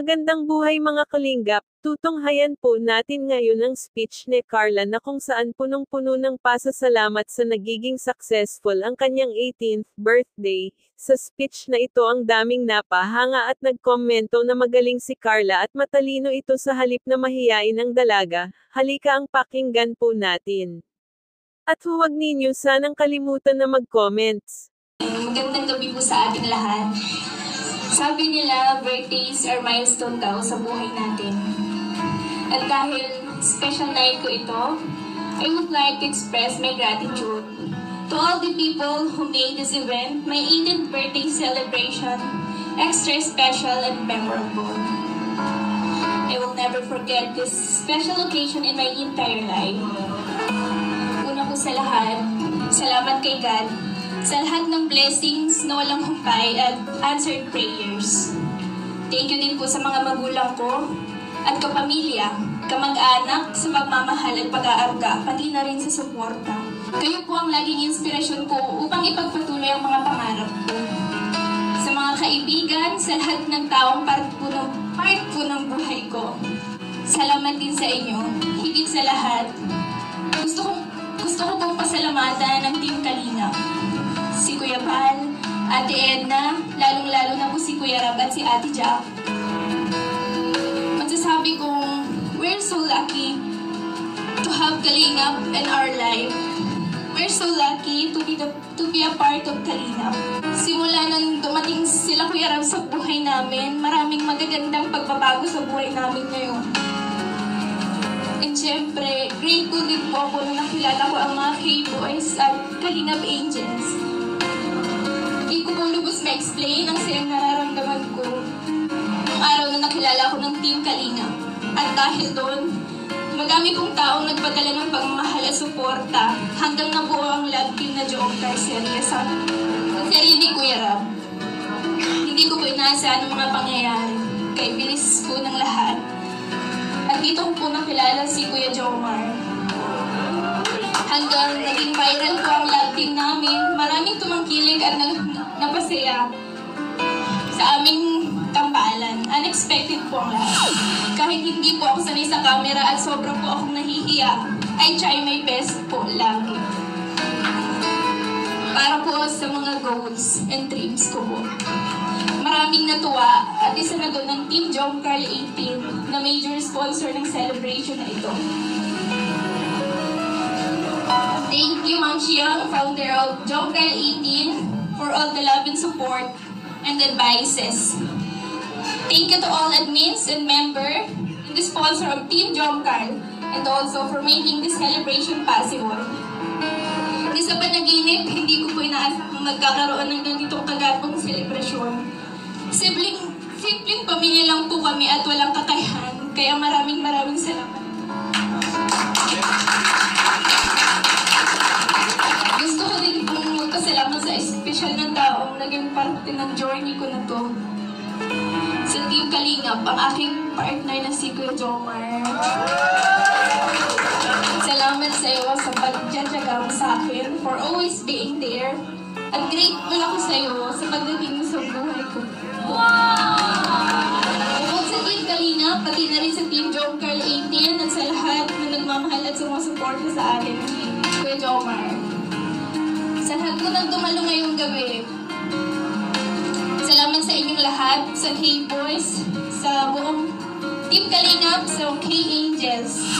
Magandang buhay mga kalingap, tutunghayan po natin ngayon ang speech ni Carla na kung saan punong-puno ng pasasalamat sa nagiging successful ang kanyang 18th birthday. Sa speech na ito ang daming napahanga at nagkomento na magaling si Carla at matalino ito sa halip na mahiyain ang dalaga. Halika ang pakinggan po natin. At huwag ninyo sanang kalimutan na mag-comments. Magandang gabi po sa ating lahat. Sabi nila, birthdays are milestone daw sa buhay natin. At dahil special night ko ito, I would like to express my gratitude to all the people who made this event, my 18th birthday celebration, extra special and memorable. I will never forget this special occasion in my entire life. Una po sa lahat, salamat kay God sa lahat ng blessings na walang humpay at answered prayers. Thank you din po sa mga magulang ko at kapamilya, kamag-anak sa pagmamahal at pag-aaruga, pati na rin sa suporta. Kayo po ang laging inspirasyon ko upang ipagpatuloy ang mga pangarap ko. Sa mga kaibigan, sa lahat ng taong part po ng buhay ko. Salamat din sa inyo. Higit sa lahat, gusto ko pong pasalamatan ng Team Kalingap. Si Kuya Val, Ate Edna, lalong-lalo na po si Kuya Rab at si Ate Jack. Magsasabi kong, we're so lucky to have Kalingap in our life. We're so lucky to be a part of Kalingap. Simula nang dumating sila Kuya Rab sa buhay namin, maraming magagandang pagbabago sa buhay namin ngayon. And syempre, grateful din po ako nung nakilala ko ang mga K-Boys at Kalingap Angels. Hindi ko po lubos ma-explain ang sayang nararamdaman ko nung araw na nakilala ko ng Team Kalingap. At dahil doon, magami pong taong nagpadala ng pagmamahal at suporta hanggang nabuo ang love team na Jomcar serye sa serye ni Kuya Rab. Hindi ko po inaasahan ang mga pangyayari, kaya bilis po ng lahat. At dito ko po nakilala si Kuya Jomar. Hanggang naging viral po ang love team namin, maraming tumangkilik at napasaya sa aming tampalan. Unexpected po ang lahat. Kahit hindi po ako sanay sa camera at sobra po akong nahihiya, I try my best po lagi. Para po sa mga goals and dreams ko po. Maraming natuwa at isa na doon ng Team Jomcar 18 na major sponsor ng celebration na ito. Thank you, Ma'am Xiang, founder of Jomcar 18, for all the love and support and advices. Thank you to all admins and member and the sponsor of Team Jomcar and also for making this celebration possible. Hindi sa panaginip, hindi ko po inaasang magkakaroon ng ganitong kagapang selebrasyon. Simpleng pamilya lang po kami at walang kakayahan, kaya maraming salamat. Gusto ko din pong magpasalamat sa espesyal na taong naging parte ng journey ko na to. Sa Team Kalingap, ang aking partner na si Kuya Jomar. Salamat sa iyo sa pagdadyaga mo sa akin for always being there. At grateful ako sa iyo sa pagdating mo sa buhay ko. Bukod sa Team Kalingap, pati na rin sa Team Jomcar 18 at sa lahat na nagmamahal at sumusuporta sa akin, Kuya Jomar. Sa lahat ko nang dumalo ngayong gabi, salamat sa inyong lahat, sa K-Boys, sa buong Team Kalingap, sa K-Angels.